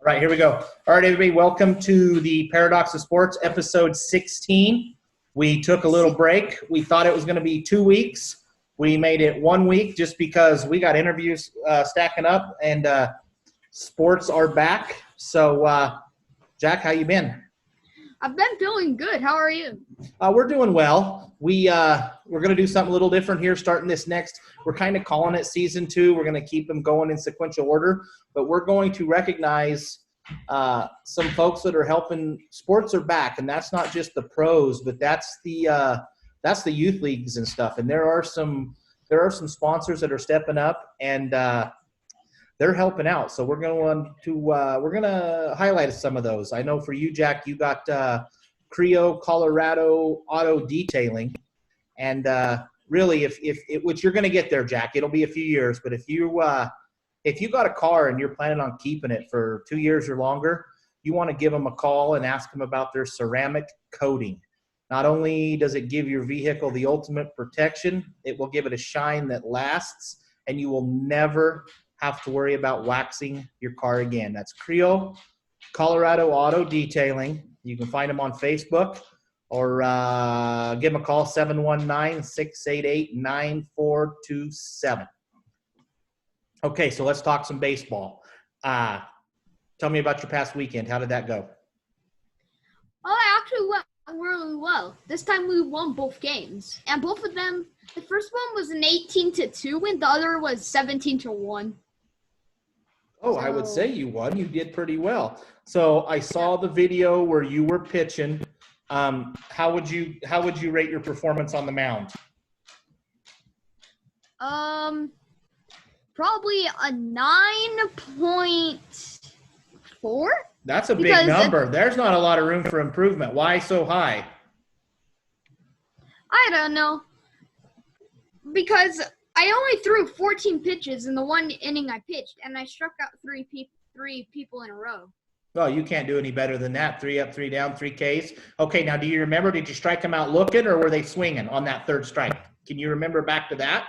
All right, here we go. All right, everybody, welcome to the Paradox of Sports, episode 16. We took a little break. We thought it was going to be 2 weeks. We made it 1 week just because we got interviews stacking up, and sports are back. So, Jack, how you been? I've been feeling good. How are you? We're doing well. We're going to do something a little different here starting this next. We're kind of calling it season 2. We're going to keep them going in sequential order, but we're going to recognize some folks that are helping. Sports are back, and that's not just the pros, but that's the youth leagues and stuff. And there are some sponsors that are stepping up, and they're helping out. So we're going to highlight some of those. I know for you, Jack, you got Creo, Colorado Auto Detailing, and really, if which you're going to get there, Jack, it'll be a few years. But if you got a car and you're planning on keeping it for 2 years or longer, you want to give them a call and ask them about their ceramic coating. Not only does it give your vehicle the ultimate protection, it will give it a shine that lasts, and you will never have to worry about waxing your car again. That's Creo, Colorado Auto Detailing. You can find them on Facebook or give them a call, 719-688-9427. Okay, so let's talk some baseball. Tell me about your past weekend. How did that go? Oh, I actually went really well. This time we won both games. And both of them, the first one was an 18-2 win. The other was 17-1. Oh, I would say you won. You did pretty well. So I saw the video where you were pitching. How would you rate your performance on the mound? Probably a 9.4. That's a big number. There's not a lot of room for improvement. Why so high? I don't know. Because I only threw 14 pitches in the one inning I pitched, and I struck out three people in a row. Well, you can't do any better than that. 3 up, 3 down, 3 Ks. Okay, now do you remember, did you strike them out looking, or were they swinging on that third strike? Can you remember back to that?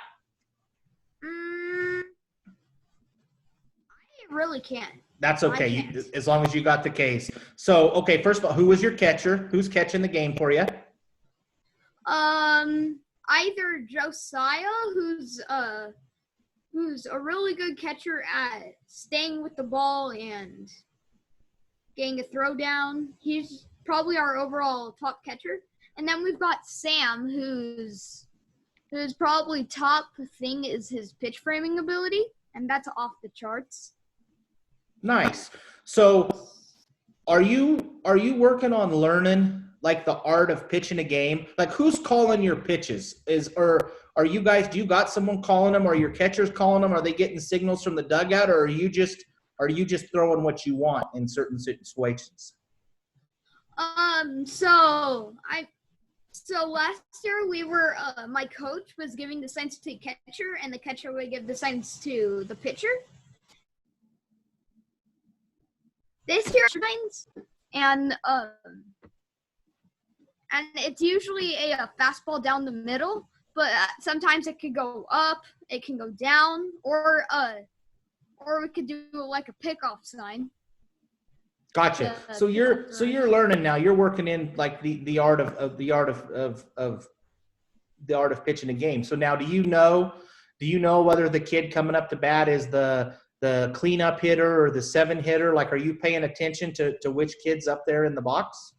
I really can't. That's okay, as long as you got the Ks. So, okay, first of all, who was your catcher? Who's catching the game for you? Either Josiah, who's a really good catcher at staying with the ball and getting a throw down. He's probably our overall top catcher. And then we've got Sam, whose probably top thing is his pitch framing ability, and that's off the charts. Nice. So are you working on learning like the art of pitching a game? Like, who's calling your pitches? Or are you guys, do you got someone calling them, or your catchers calling them? Are they getting signals from the dugout, or are you just throwing what you want in certain situations? So last year we were my coach was giving the signs to the catcher, and the catcher would give the signs to the pitcher. This year, and it's usually a fastball down the middle, but sometimes it could go up, it can go down, or we could do like a pickoff sign. Gotcha. So you're learning now. You're working in like the art of pitching a game. So now, do you know whether the kid coming up to bat is the cleanup hitter or the 7 hitter? Like, are you paying attention to which kid's up there in the box?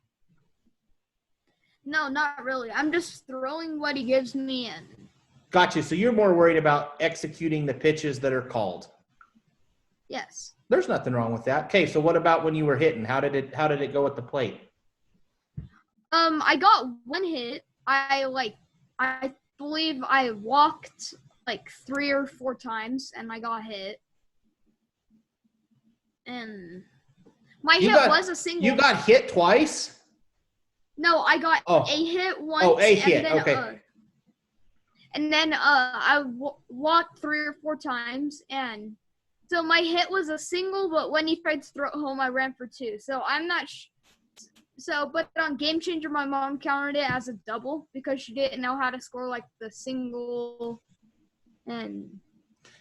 No, not really. I'm just throwing what he gives me in. Gotcha. So you're more worried about executing the pitches that are called. Yes. There's nothing wrong with that. Okay, so what about when you were hitting? How did it go at the plate? I got one hit. I believe I walked like 3 or 4 times, and I got hit. And my hit was a single. You got hit twice? No, I got a hit once. Oh, a hit. Okay. And then I walked 3 or 4 times, and so my hit was a single. But when he tried to throw it home, I ran for 2. So I'm not. But on Game Changer, my mom counted it as a double because she didn't know how to score like the single, and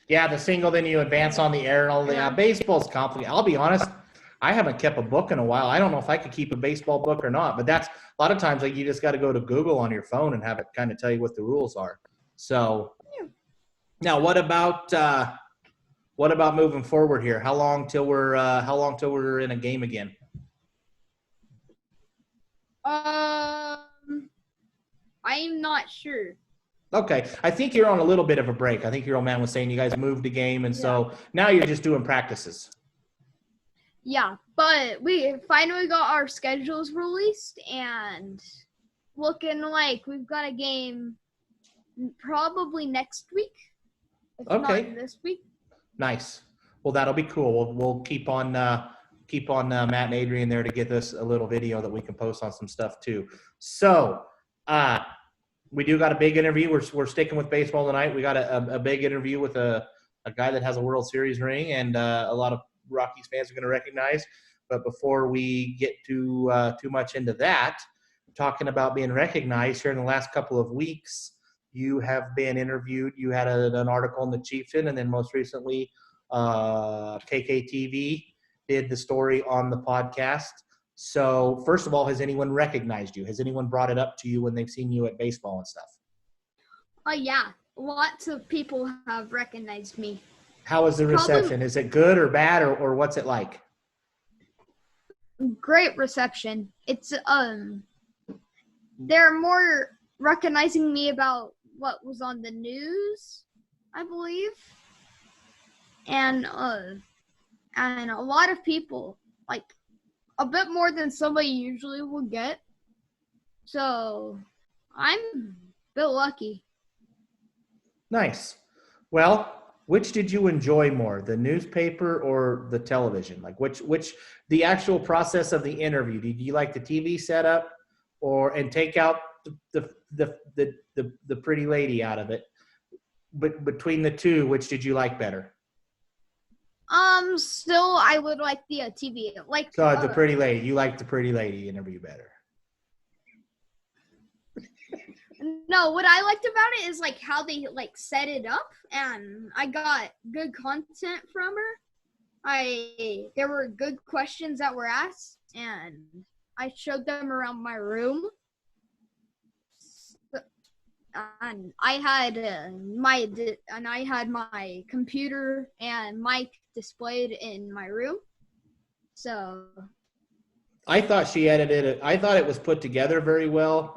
Yeah, the single, then you advance on the air and all that. Yeah. Baseball's complicated. I'll be honest, I haven't kept a book in a while. I don't know if I could keep a baseball book or not, but that's a lot of times like you just got to go to Google on your phone and have it kind of tell you what the rules are. So now what about moving forward here? How long till we're in a game again? I'm not sure. Okay. I think you're on a little bit of a break. I think your old man was saying you guys moved a game, and Yeah. so now you're just doing practices. Yeah, but we finally got our schedules released and looking like we've got a game probably next week. If Okay. not this week. Nice. Well, that'll be cool. We'll keep on Matt and Adrian there to get us a little video that we can post on some stuff too. So we do got a big interview. We're sticking with baseball tonight. We got a big interview with a guy that has a World Series ring, and a lot of Rockies fans are going to recognize. But before we get too much into that, talking about being recognized here in the last couple of weeks, you have been interviewed. You had an article in the Chieftain, and then most recently, KKTV did the story on the podcast. So first of all, has anyone recognized you? Has anyone brought it up to you when they've seen you at baseball and stuff? Oh, yeah. Lots of people have recognized me. How is the reception? Is it good or bad, or what's it like? Great reception. It's they're more recognizing me about what was on the news, I believe. And a lot of people, like a bit more than somebody usually will get. So I'm a bit lucky. Nice. Well, which did you enjoy more, the newspaper or the television? Like which the actual process of the interview? Did you like the TV setup and take out the pretty lady out of it? But between the two, which did you like better? Still I would like the TV. Like the pretty lady. You like the pretty lady interview better. No, what I liked about it is like how they like set it up, and I got good content from her. There were good questions that were asked, and I showed them around my room. And I had my computer and mic displayed in my room. So I thought she edited it. I thought it was put together very well.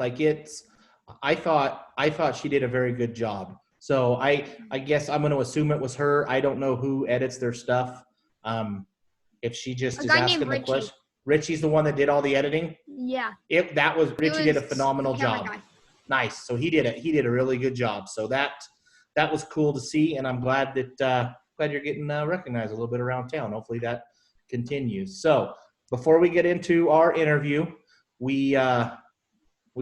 I thought she did a very good job. So I guess I'm going to assume it was her. I don't know who edits their stuff. If she just is asking the question. Richie's the one that did all the editing. Yeah. Richie did a phenomenal job. Guy. Nice. So he did a really good job. So that was cool to see, and I'm glad you're getting recognized a little bit around town. Hopefully that continues. So before we get into our interview, we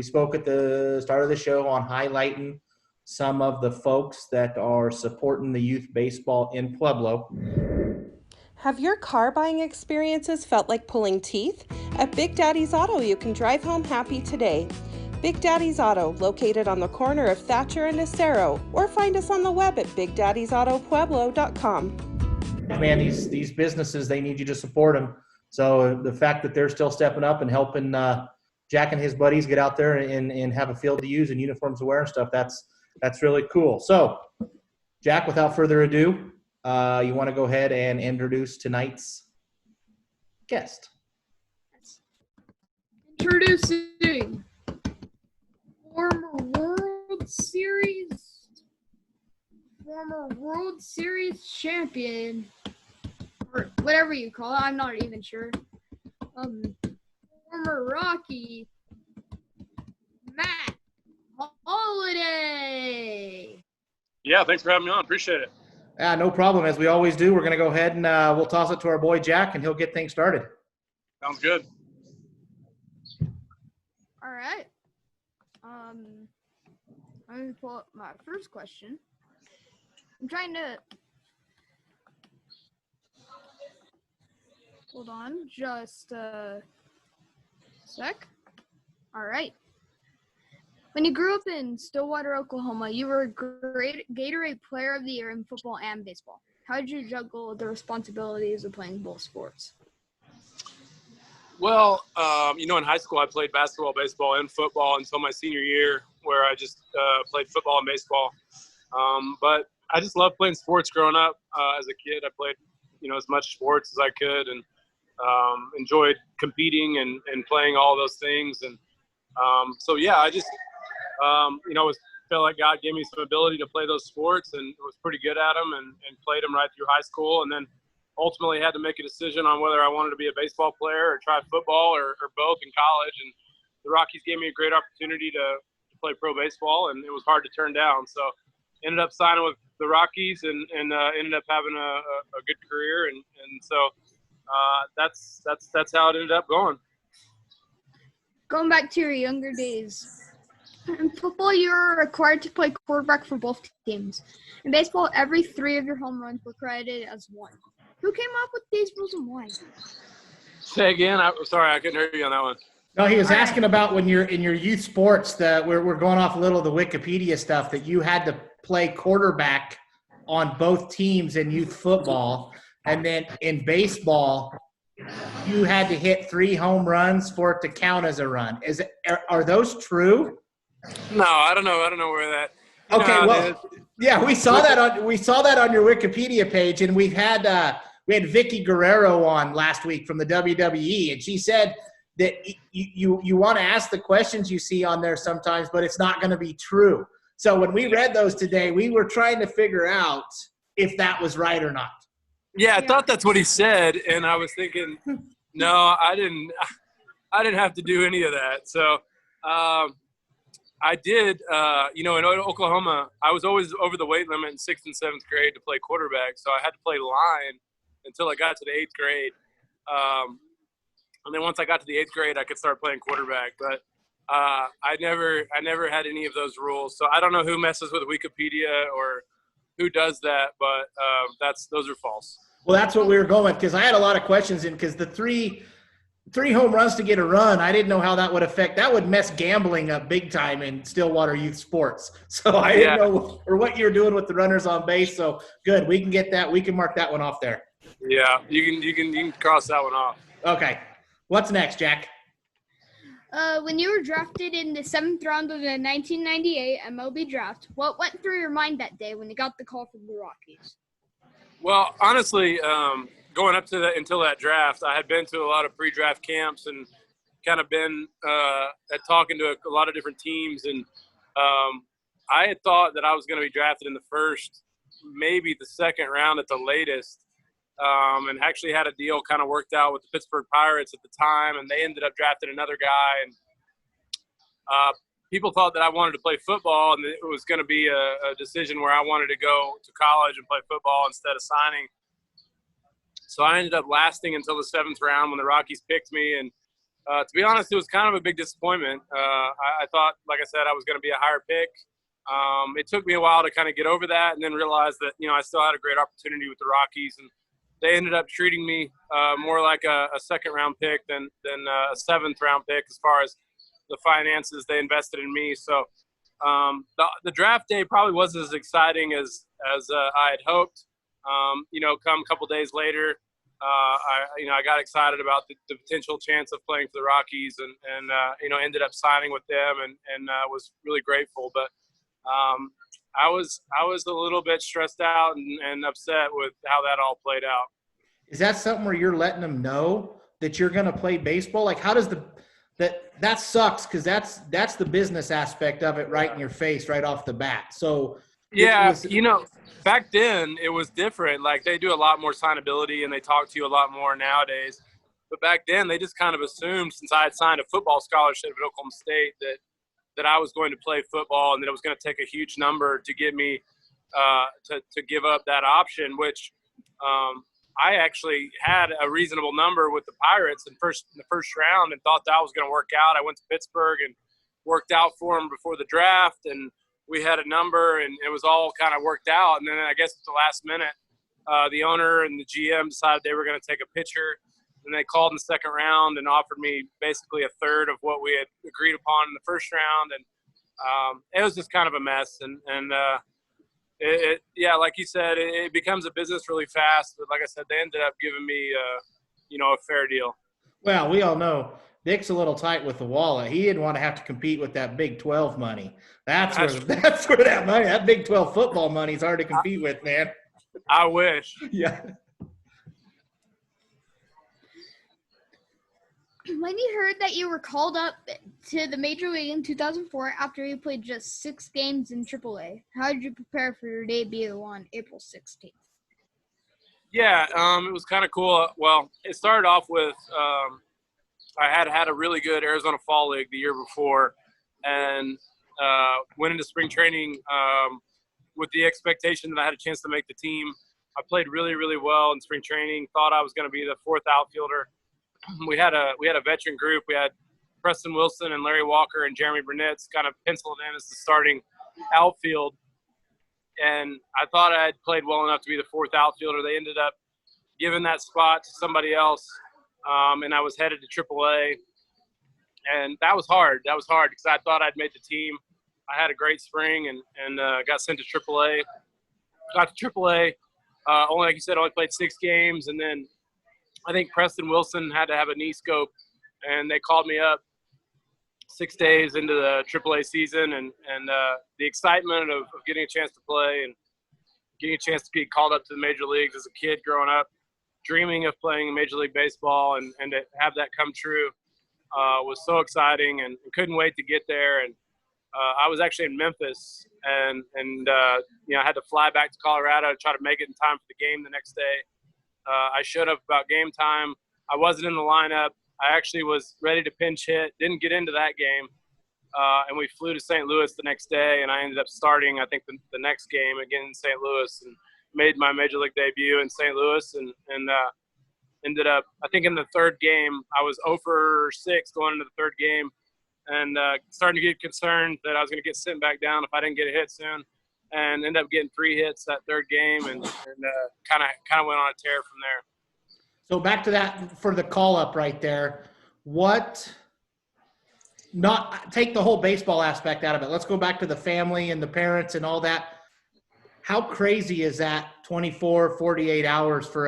spoke at the start of the show on highlighting some of the folks that are supporting the youth baseball in Pueblo. Have your car buying experiences felt like pulling teeth? At Big Daddy's Auto, you can drive home happy today. Big Daddy's Auto, located on the corner of Thatcher and Acero, or find us on the web at bigdaddysautopueblo.com. Man, these businesses, they need you to support them. So the fact that they're still stepping up and helping Jack and his buddies get out there and have a field to use and uniforms to wear and stuff, that's really cool. So, Jack, without further ado, you want to go ahead and introduce tonight's guest. Introducing former World Series champion, or whatever you call it. I'm not even sure. Former Rocky, Matt Holliday. Yeah, thanks for having me on. Appreciate it. Yeah, no problem. As we always do, we're going to go ahead and we'll toss it to our boy Jack, and he'll get things started. Sounds good. All right. Let me pull up my first question. I'm trying to hold on just a sec. All right. When you grew up in Stillwater, Oklahoma, you were a great Gatorade Player of the Year in football and baseball. How did you juggle the responsibilities of playing both sports? Well, in high school I played basketball, baseball, and football until my senior year, where I just played football and baseball. But I just loved playing sports growing up. As a kid, I played, as much sports as I could, and enjoyed competing and playing all those things. And so, yeah, I just, felt like God gave me some ability to play those sports, and was pretty good at them, and played them right through high school. And then ultimately had to make a decision on whether I wanted to be a baseball player or try football or both in college. And the Rockies gave me a great opportunity to play pro baseball, and it was hard to turn down. So ended up signing with the Rockies and ended up having a good career. And so that's how it ended up going. Going back to your younger days. In football, you were required to play quarterback for both teams. In baseball, every 3 of your home runs were credited as 1. Who came up with these rules and why? Say again. Sorry, I couldn't hear you on that one. No, he was asking about when you're in your youth sports that we're going off a little of the Wikipedia stuff, that you had to play quarterback on both teams in youth football. And then in baseball, you had to hit 3 home runs for it to count as a run. Are those true? No, I don't know. I don't know where that. Okay, well, yeah, we saw that on your Wikipedia page, and we had Vicky Guerrero on last week from the WWE, and she said that you want to ask the questions you see on there sometimes, but it's not going to be true. So when we read those today, we were trying to figure out if that was right or not. Yeah, I thought that's what he said, and I was thinking, no, I didn't have to do any of that. So. I did, in Oklahoma, I was always over the weight limit in 6th and 7th grade to play quarterback. So I had to play line until I got to the 8th grade. And then once I got to the 8th grade, I could start playing quarterback. But I never had any of those rules. So I don't know who messes with Wikipedia or who does that, but those are false. Well, that's what we were going with, because I had a lot of questions in, because the three home runs to get a run, I didn't know how that would affect. That would mess gambling up big time in Stillwater youth sports. So I didn't know or what you're doing with the runners on base. So good, we can get that. We can mark that one off there. Yeah, you can cross that one off. Okay, what's next, Jack? When you were drafted in the 7th round of the 1998 MLB draft, what went through your mind that day when you got the call from the Rockies? Well, honestly, going up to until that draft, I had been to a lot of pre-draft camps and kind of been talking to a lot of different teams. And I had thought that I was going to be drafted in the 1st, maybe the 2nd round at the latest, and actually had a deal kind of worked out with the Pittsburgh Pirates at the time, and they ended up drafting another guy. And people thought that I wanted to play football, and it was going to be a decision where I wanted to go to college and play football instead of signing. So I ended up lasting until the 7th round when the Rockies picked me. And to be honest, it was kind of a big disappointment. I thought, like I said, I was going to be a higher pick. It took me a while to kind of get over that, and then realize that, I still had a great opportunity with the Rockies. And they ended up treating me more like a 2nd round pick than a 7th round pick as far as the finances they invested in me. So the draft day probably wasn't as exciting as I had hoped. Come a couple days later, I got excited about the potential chance of playing for the Rockies, and ended up signing with them, and was really grateful. But I was a little bit stressed out and upset with how that all played out. Is that something where you're letting them know that you're going to play baseball? Like, how does that sucks, because that's the business aspect of it right in your face right off the bat. So yeah, back then it was different. Like, they do a lot more signability and they talk to you a lot more nowadays. But back then they just kind of assumed, since I had signed a football scholarship at Oklahoma State, that I was going to play football, and that it was going to take a huge number to get me to give up that option, which I actually had a reasonable number with the Pirates in the first round, and thought that was going to work out. I went to Pittsburgh and worked out for them before the draft, and we had a number, and it was all kind of worked out. And then I guess at the last minute, the owner and the GM decided they were going to take a pitcher, and they called in the 2nd round and offered me basically a third of what we had agreed upon in the 1st round. And it was just kind of a mess. And like you said, it becomes a business really fast. But like I said, they ended up giving me, a fair deal. Well, we all know Dick's a little tight with the wallet. He didn't want to have to compete with that Big 12 money. That's where that money, that Big 12 football money is hard to compete with, man. I wish. Yeah. When you heard that you were called up to the Major League in 2004 after you played just 6 games in AAA, how did you prepare for your debut on April 16th? Yeah, it was kind of cool. Well, it started off with I had a really good Arizona Fall League the year before, and went into spring training with the expectation that I had a chance to make the team. I played really, really well in spring training. Thought I was going to be the 4th outfielder. We had a veteran group. We had Preston Wilson and Larry Walker and Jeremy Burnett's kind of penciled in as the starting outfield. And I thought I had played well enough to be the 4th outfielder. They ended up giving that spot to somebody else, and I was headed to AAA. And that was hard. That was hard because I thought I'd made the team. I had a great spring and got sent to AAA. Got to AAA. Only, like you said, only played 6 games, and then I think Preston Wilson had to have a knee scope, and they called me up 6 days into the AAA season, and the excitement of getting a chance to play and getting a chance to be called up to the major leagues as a kid growing up, dreaming of playing Major League Baseball, and to have that come true was so exciting, and couldn't wait to get there. And I was actually in Memphis, and I had to fly back to Colorado to try to make it in time for the game the next day. I showed up about game time. I wasn't in the lineup. I actually was ready to pinch hit, didn't get into that game. And we flew to St. Louis the next day, and I ended up starting, I think, the next game again in St. Louis, and made my Major League debut in St. Louis, and ended up, I think in the 3rd game, I was 0 for 6 going into the 3rd game, and starting to get concerned that I was going to get sent back down if I didn't get a hit soon. And ended up getting 3 hits that 3rd game, and kind of went on a tear from there. So back to that for the call up right there. Not take the whole baseball aspect out of it. Let's go back to the family and the parents and all that. How crazy is that 24, 48 hours for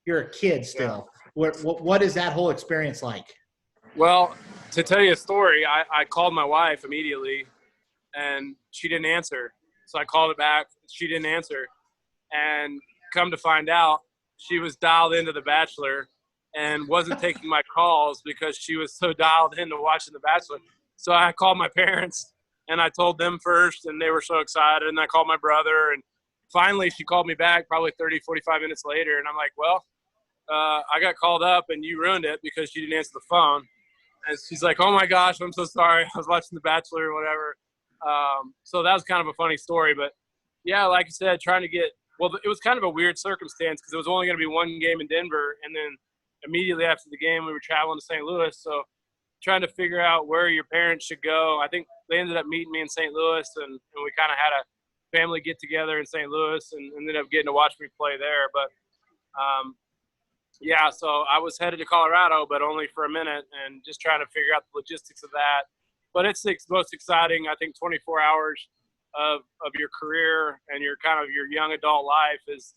you're a kid still. Yeah. What is that whole experience like? Well, to tell you a story, I called my wife immediately, and she didn't answer. So I called her back. She didn't answer. And come to find out, she was dialed into The Bachelor and wasn't taking my calls because she was so dialed into watching The Bachelor. So I called my parents, and I told them first, and they were so excited. And I called my brother, and finally she called me back probably 30, 45 minutes later. And I'm like, well, I got called up, and you ruined it because you didn't answer the phone. And she's like, oh, my gosh, I'm so sorry. I was watching The Bachelor or whatever. So that was kind of a funny story, but yeah, like I said, it was kind of a weird circumstance because it was only going to be 1 game in Denver, and then immediately after the game, we were traveling to St. Louis. So trying to figure out where your parents should go. I think they ended up meeting me in St. Louis, and we kind of had a family get together in St. Louis, and ended up getting to watch me play there. But so I was headed to Colorado, but only for a minute, and just trying to figure out the logistics of that. But it's the most exciting, I think, 24 hours of your career and your young adult life is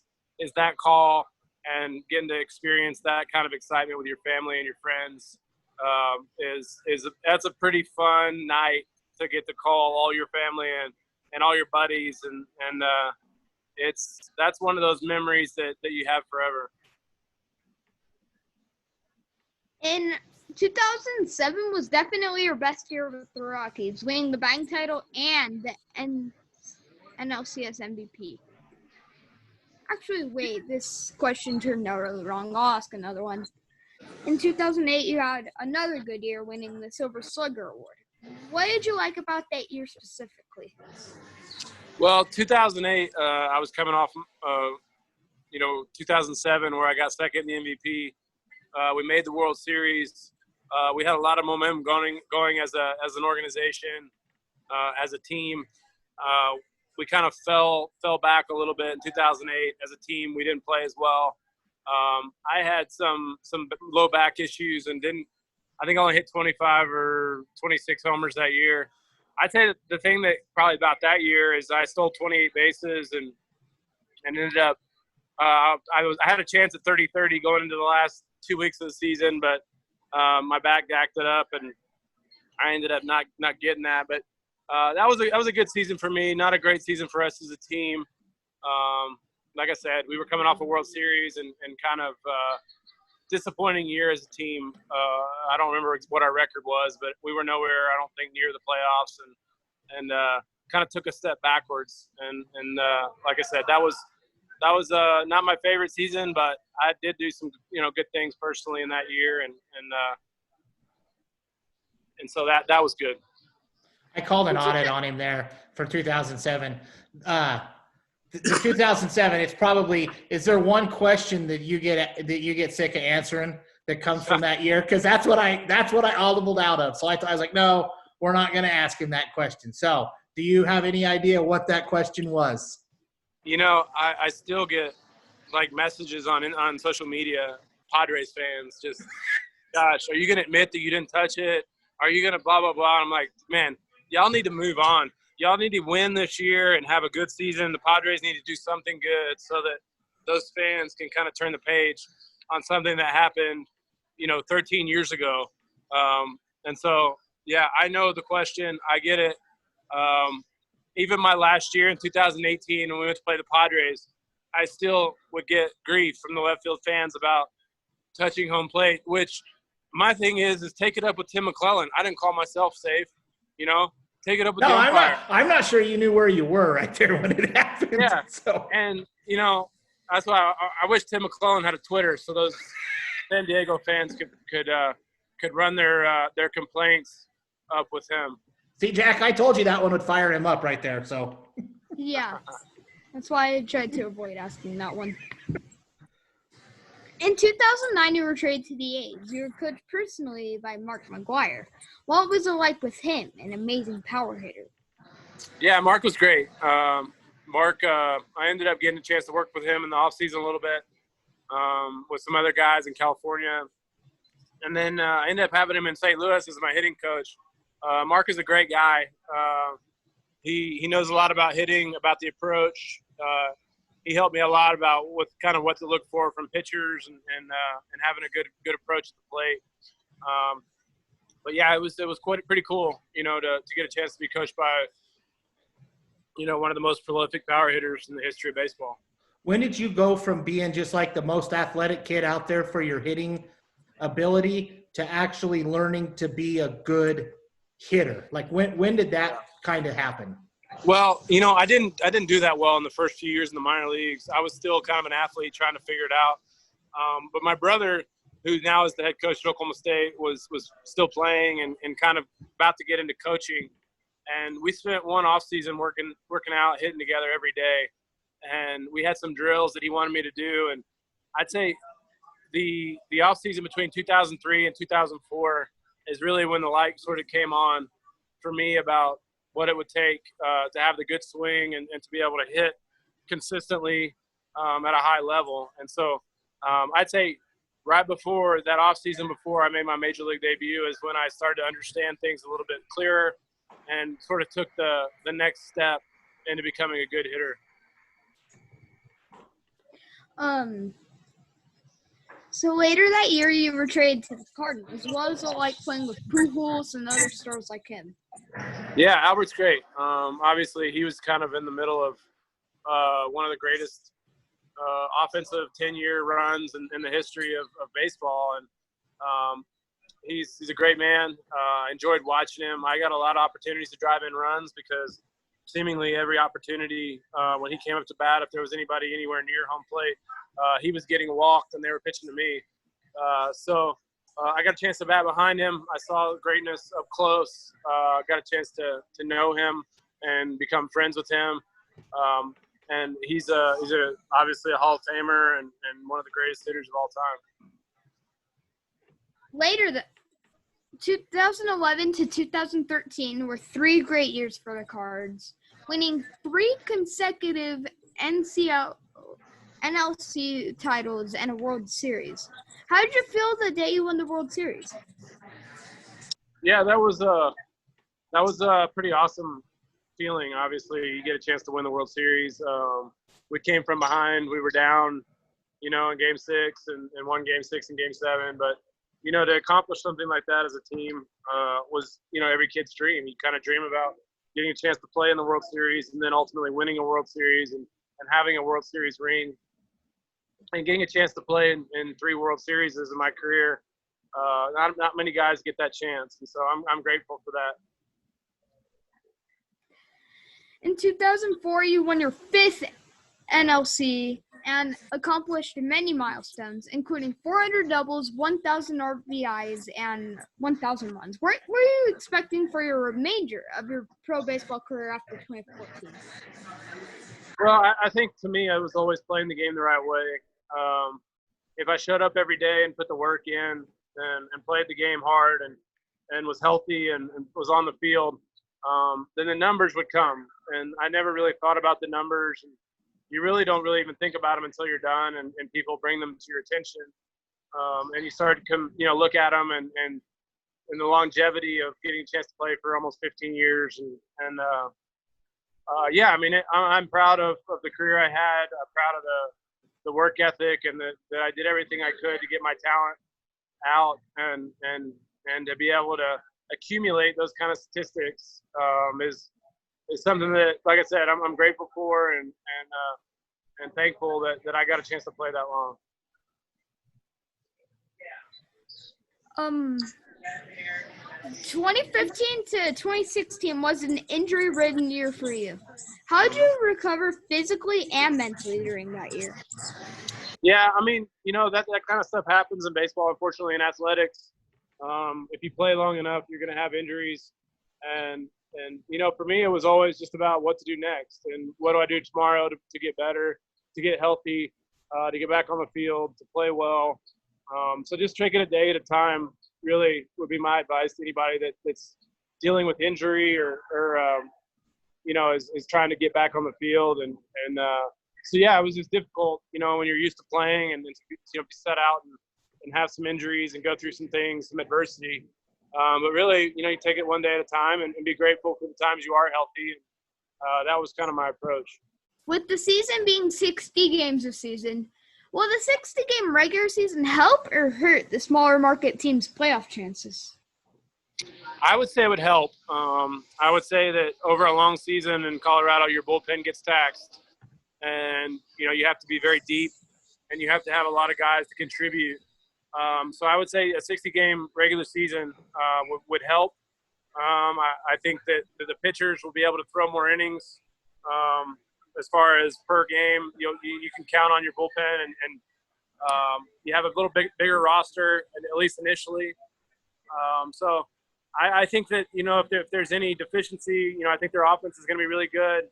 that call, and getting to experience that kind of excitement with your family and your friends that's a pretty fun night to get to call all your family and all your buddies, and that's one of those memories that you have forever. In 2007 was definitely your best year with the Rockies, winning the batting title and the NLCS MVP. Actually, wait, this question turned out really wrong. I'll ask another one. In 2008, you had another good year, winning the Silver Slugger Award. What did you like about that year specifically? Well, 2008, I was coming off, 2007, where I got second in the MVP. We made the World Series. We had a lot of momentum going as an organization, as a team. We kind of fell back a little bit in 2008 as a team. We didn't play as well. I had some low back issues and I think I only hit 25 or 26 homers that year. I'd say that the thing that probably about that year is I stole 28 bases and ended up I had a chance at 30-30 going into the last 2 weeks of the season, but my back acted up, and I ended up not getting that. But that was a good season for me. Not a great season for us as a team. Like I said, we were coming off a World Series and kind of disappointing year as a team. I don't remember what our record was, but we were nowhere, I don't think, near the playoffs, and kind of took a step backwards. And like I said, that was not my favorite season, but I did do some good things personally in that year, and so that was good. I called an audit on him there for 2007. The 2007, it's probably, is there one question that you get sick of answering that comes from that year? Because that's what I audibled out of. So I was like, no, we're not going to ask him that question. So do you have any idea what that question was? I still get like messages on social media, Padres fans, just, gosh, are you going to admit that you didn't touch it? Are you going to blah, blah, blah? I'm like, man, y'all need to move on. Y'all need to win this year and have a good season. The Padres need to do something good so that those fans can kind of turn the page on something that happened, 13 years ago. And so, yeah, I know the question. I get it. Even my last year in 2018 when we went to play the Padres, I still would get grief from the left field fans about touching home plate, which my thing is take it up with Tim McClellan. I didn't call myself safe, Take it up with the umpire. I'm not sure you knew where you were right there when it happened. Yeah, so. And, that's why I wish Tim McClellan had a Twitter so those San Diego fans could run their complaints up with him. See, Jack, I told you that one would fire him up right there. So. Yeah, that's why I tried to avoid asking that one. In 2009, you were traded to the A's. You were coached personally by Mark McGwire. What was it like with him, an amazing power hitter? Yeah, Mark was great. Mark, I ended up getting a chance to work with him in the offseason a little bit with some other guys in California. And then I ended up having him in St. Louis as my hitting coach. Mark is a great guy. He knows a lot about hitting, about the approach. He helped me a lot about what to look for from pitchers and having a good approach at the plate. But yeah, it was pretty cool, to get a chance to be coached by, one of the most prolific power hitters in the history of baseball. When did you go from being just like the most athletic kid out there for your hitting ability to actually learning to be a good hitter? Like when did that kind of happen? Well, I didn't do that well in the first few years in the minor leagues. I was still kind of an athlete trying to figure it out. But my brother, who now is the head coach at Oklahoma State, was still playing and kind of about to get into coaching. And we spent one off season working out, hitting together every day. And we had some drills that he wanted me to do. And I'd say the off season between 2003 and 2004 is really when the light sort of came on for me about what it would take to have the good swing and to be able to hit consistently at a high level. And so I'd say right before that off season, before I made my major league debut, is when I started to understand things a little bit clearer and sort of took the next step into becoming a good hitter. So later that year, you were traded to the Cardinals. What was it like playing with Pujols and other stars like him? Yeah, Albert's great. Obviously, he was kind of in the middle of one of the greatest offensive 10-year runs in the history of baseball. And he's a great man. Enjoyed watching him. I got a lot of opportunities to drive in runs because seemingly every opportunity when he came up to bat, if there was anybody anywhere near home plate, he was getting walked and they were pitching to me. So I got a chance to bat behind him. I saw greatness up close. Got a chance to know him and become friends with him. And he's obviously a Hall of Famer and one of the greatest hitters of all time. Later, 2011 to 2013 were 3 great years for the Cards, winning 3 consecutive NLC titles and a World Series. How did you feel the day you won the World Series? Yeah, that was a pretty awesome feeling. Obviously, you get a chance to win the World Series. We came from behind. We were down, in Game 6 and won Game 6 and Game 7. But, to accomplish something like that as a team was, every kid's dream. You kind of dream about getting a chance to play in the World Series and then ultimately winning a World Series and having a World Series ring. And getting a chance to play in 3 World Series in my career, not many guys get that chance. And so I'm grateful for that. In 2004, you won your 5th NLC and accomplished many milestones, including 400 doubles, 1,000 RBIs, and 1,000 runs. What were you expecting for your remainder of your pro baseball career after 2014? Well, I think to me, I was always playing the game the right way. If I showed up every day and put the work in and played the game hard and was healthy and was on the field, then the numbers would come. And I never really thought about the numbers. And you really don't really even think about them until you're done and people bring them to your attention. And you start to look at them and the longevity of getting a chance to play for almost 15 years. I'm proud of the career I had. I'm proud of the work ethic and that I did everything I could to get my talent out and to be able to accumulate those kind of statistics is something that, like I said, I'm grateful for and thankful that I got a chance to play that long. 2015 to 2016 was an injury-ridden year for you. How did you recover physically and mentally during that year? Yeah, that kind of stuff happens in baseball, unfortunately, in athletics. If you play long enough, you're going to have injuries. And for me, it was always just about what to do next and what do I do tomorrow to get better, to get healthy, to get back on the field, to play well. So just take it a day at a time really would be my advice to anybody that's dealing with injury or is trying to get back on the field. So yeah, it was just difficult, when you're used to playing and be set out and have some injuries and go through some things, some adversity. But really, you take it one day at a time and be grateful for the times you are healthy. That was kind of my approach. With the season being 60 games a season, will the 60-game regular season help or hurt the smaller market teams' playoff chances? I would say it would help. I would say that over a long season in Colorado, your bullpen gets taxed. And, you have to be very deep and you have to have a lot of guys to contribute. So I would say a 60-game regular season would help. I think that the pitchers will be able to throw more innings. As far as per game, you can count on your bullpen and you have a little bigger roster, at least initially. So I think that, if there's any deficiency, I think their offense is going to be really good.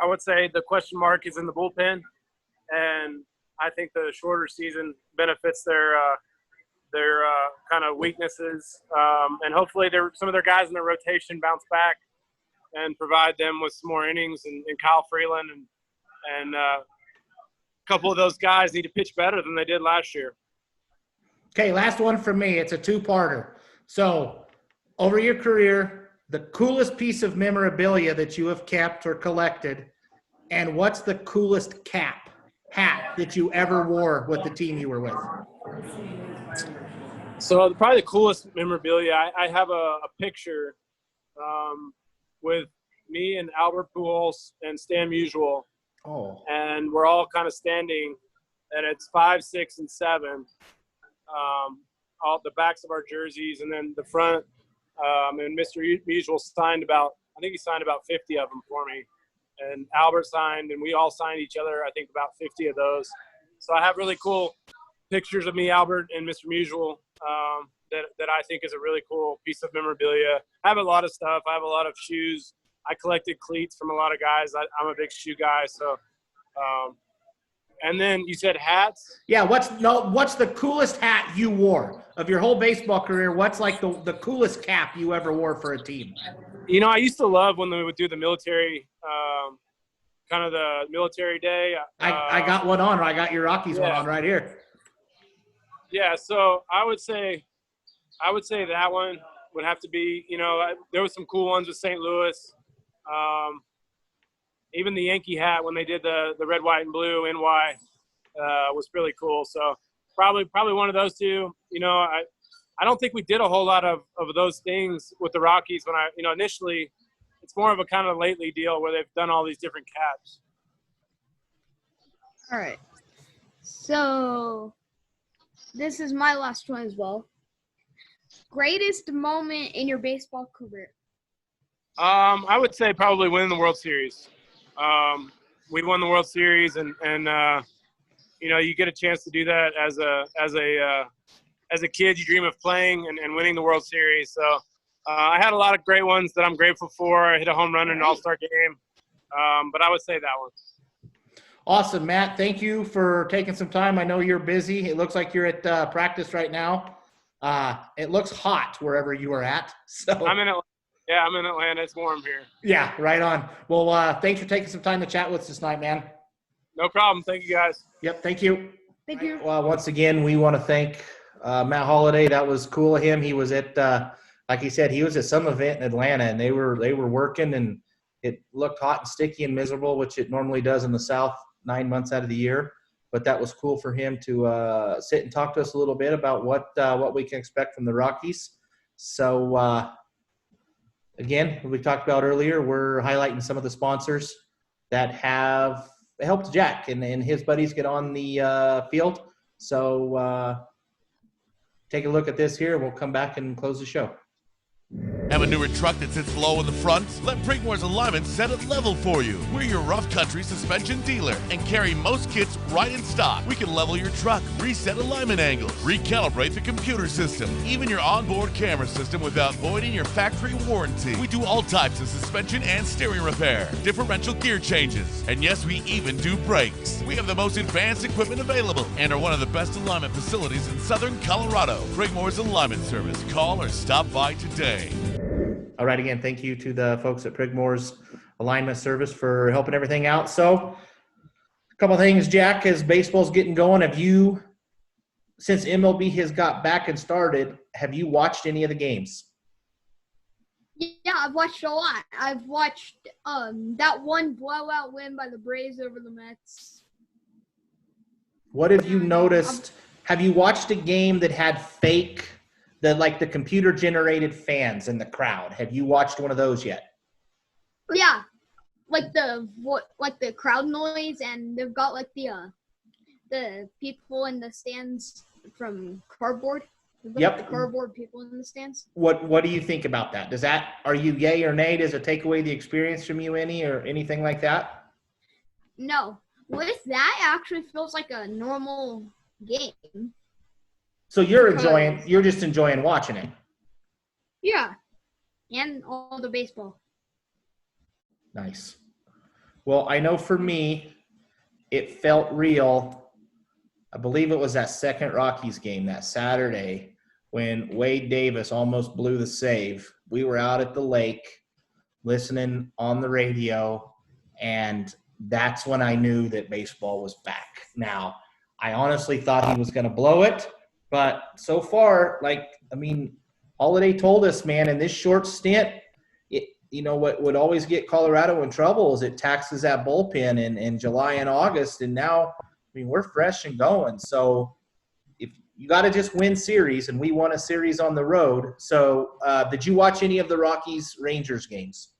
I would say the question mark is in the bullpen, and I think the shorter season benefits their kind of weaknesses, and hopefully some of their guys in their rotation bounce back and provide them with some more innings. And Kyle Freeland and a couple of those guys need to pitch better than they did last year. Okay, last one for me. It's a two-parter. So, over your career, the coolest piece of memorabilia that you have kept or collected, and what's the coolest hat that you ever wore with the team you were with? So probably the coolest memorabilia, I have a picture with me and Albert Pujols and Stan Musial. Oh. And we're all kind of standing, and it's 5, 6, and 7. All the backs of our jerseys, and then the front. And Mr. Musial signed about 50 of them for me. And Albert signed, and we all signed each other, I think, about 50 of those. So I have really cool pictures of me, Albert, and Mr. Musial that I think is a really cool piece of memorabilia. I have a lot of stuff. I have a lot of shoes. I collected cleats from a lot of guys. I'm a big shoe guy. So, and then you said hats? Yeah, what's the coolest hat you wore of your whole baseball career? What's like the coolest cap you ever wore for a team? I used to love when they would do the military, kind of the military day. I got one on. I got your Rockies one on right here. Yeah, so I would say that one would have to be, there was some cool ones with St. Louis. Even the Yankee hat when they did the red, white, and blue NY was really cool. So probably one of those two. I don't think we did a whole lot of those things with the Rockies when initially it's more of a kind of lately deal where they've done all these different caps. All right. So this is my last one as well. Greatest moment in your baseball career? I would say probably winning the World Series. We won the World Series, and you get a chance to do that as a kid. You dream of playing and winning the World Series. So I had a lot of great ones that I'm grateful for. I hit a home run in an All-Star game, but I would say that one. Awesome, Matt. Thank you for taking some time. I know you're busy. It looks like you're at practice right now. It looks hot wherever you are at. So I'm in Atlanta. It's warm here. Yeah, right on. Well, thanks for taking some time to chat with us this night, man. No problem. Thank you, guys. Yep, thank you. Thank you. Well, once again, we want to thank Matt Holliday. That was cool of him. He was at, like he said, he was at some event in Atlanta, and they were working, and it looked hot and sticky and miserable, which it normally does in the South 9 months out of the year. But that was cool for him to sit and talk to us a little bit about what we can expect from the Rockies. So, again, we talked about earlier, we're highlighting some of the sponsors that have helped Jack and his buddies get on the field. So take a look at this here. We'll come back and close the show. Have a newer truck that sits low in the front? Let Prigmore's Alignment set it level for you. We're your rough country suspension dealer and carry most kits right in stock. We can level your truck, reset alignment angles, recalibrate the computer system, even your onboard camera system without voiding your factory warranty. We do all types of suspension and steering repair, differential gear changes, and yes, we even do brakes. We have the most advanced equipment available and are one of the best alignment facilities in Southern Colorado. Prigmore's Alignment Service. Call or stop by today. All right, again, thank you to the folks at Prigmore's Alignment Service for helping everything out. So a couple of things, Jack, as baseball's getting going, since MLB has got back and started, have you watched any of the games? Yeah, I've watched a lot. I've watched that one blowout win by the Braves over the Mets. What have you noticed? Have you watched a game that had the computer-generated fans in the crowd? Have you watched one of those yet? Yeah, like the crowd noise, and they've got like the people in the stands from cardboard. Yep. The cardboard people in the stands. What do you think about that? Are you yay or nay? Does it take away the experience from you any or anything like that? No. With that, it actually feels like a normal game. So you're just enjoying watching it. Yeah. And all the baseball. Nice. Well, I know for me, it felt real. I believe it was that second Rockies game that Saturday when Wade Davis almost blew the save. We were out at the lake listening on the radio, and that's when I knew that baseball was back. Now, I honestly thought he was going to blow it. But so far, Holliday told us, man, in this short stint, what would always get Colorado in trouble is it taxes that bullpen in July and August. And now, we're fresh and going. So if you got to just win series, and we won a series on the road. So did you watch any of the Rockies-Rangers games?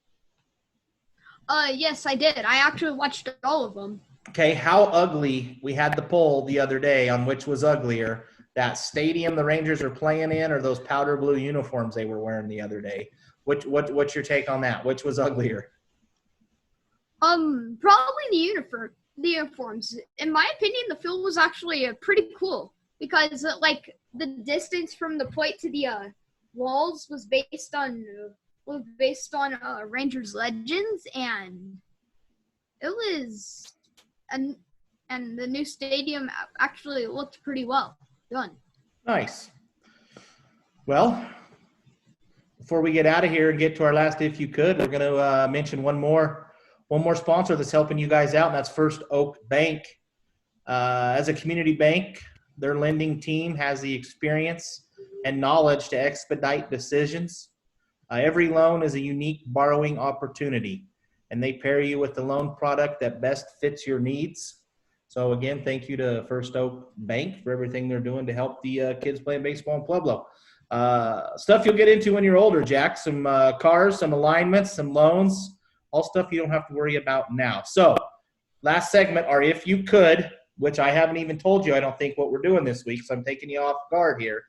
Yes, I did. I actually watched all of them. Okay, how ugly – we had the poll the other day on which was uglier – that stadium the Rangers are playing in, or those powder blue uniforms they were wearing the other day? What's your take on that? Which was uglier? Probably the uniforms. In my opinion, the field was actually pretty cool because the distance from the plate to the walls was based on Rangers legends, and it was and the new stadium actually looked pretty well done. Nice. Well, before we get out of here and get to our last If You Could, we're going to mention one more sponsor that's helping you guys out, and that's First Oak Bank. As a community bank, their lending team has the experience and knowledge to expedite decisions. Every loan is a unique borrowing opportunity, and they pair you with the loan product that best fits your needs. So again, thank you to First Oak Bank for everything they're doing to help the kids playing baseball in Pueblo. Stuff you'll get into when you're older, Jack. Some cars, some alignments, some loans, all stuff you don't have to worry about now. So last segment, or if you could, which I haven't even told you, I don't think what we're doing this week, so I'm taking you off guard here.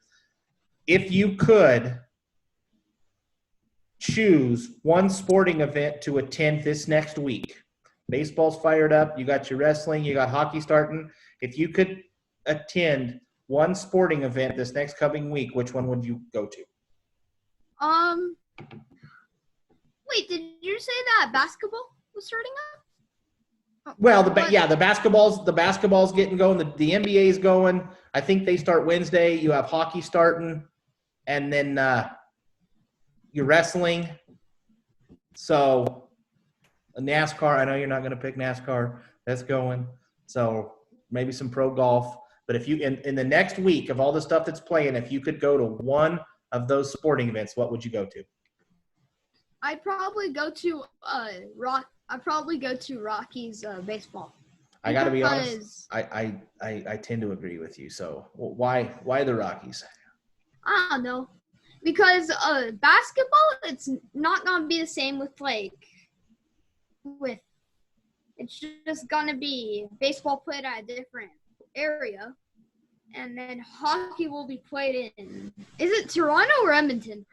If you could choose one sporting event to attend this next week, baseball's fired up, you got your wrestling, you got hockey starting. If you could attend one sporting event this next coming week, which one would you go to? Wait, did you say that basketball was starting up? Well, the basketball's getting going. The NBA's going. I think they start Wednesday. You have hockey starting, and then you're wrestling. So NASCAR. I know you're not going to pick NASCAR. That's going. So maybe some pro golf. But if you in the next week of all the stuff that's playing, if you could go to one of those sporting events, what would you go to? I'd probably go to Rockies baseball. I got to be honest. I tend to agree with you. So why the Rockies? I don't know, because basketball, it's not gonna be the same with it's just gonna be baseball played at a different area, and then hockey will be played in. Is it Toronto or Edmonton?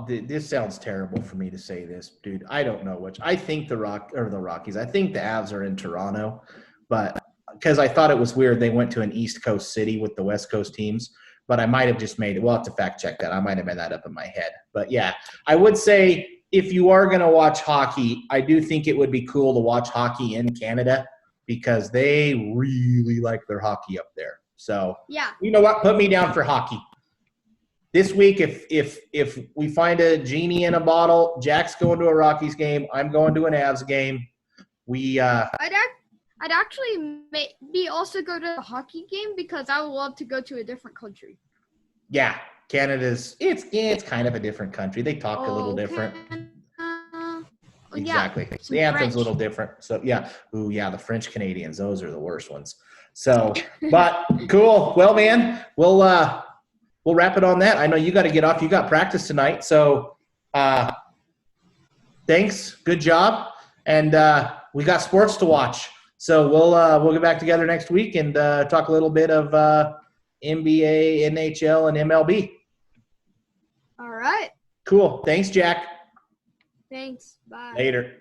This sounds terrible for me to say this, dude. I don't know which. I think the Rockies. I think the Avs are in Toronto, but because I thought it was weird they went to an East Coast city with the West Coast teams. But I might have just made it. We'll have to fact check that. I might have made that up in my head. But yeah, I would say if you are going to watch hockey, I do think it would be cool to watch hockey in Canada because they really like their hockey up there. So yeah, you know what? Put me down for hockey. This week, if we find a genie in a bottle, Jack's going to a Rockies game. I'm going to an Avs game. I'd actually maybe also go to a hockey game because I would love to go to a different country. Yeah, Canada's it's kind of a different country. They talk a little different. Exactly. Yeah, the anthem's a little different. So yeah. Ooh, yeah, the French Canadians, those are the worst ones. So, but cool. Well, man, we'll wrap it on that. I know you got to get off. You got practice tonight. So, thanks. Good job. And we got sports to watch. So we'll get back together next week and talk a little bit of NBA, NHL, and MLB. All right. Cool. Thanks, Jack. Thanks. Bye. Later.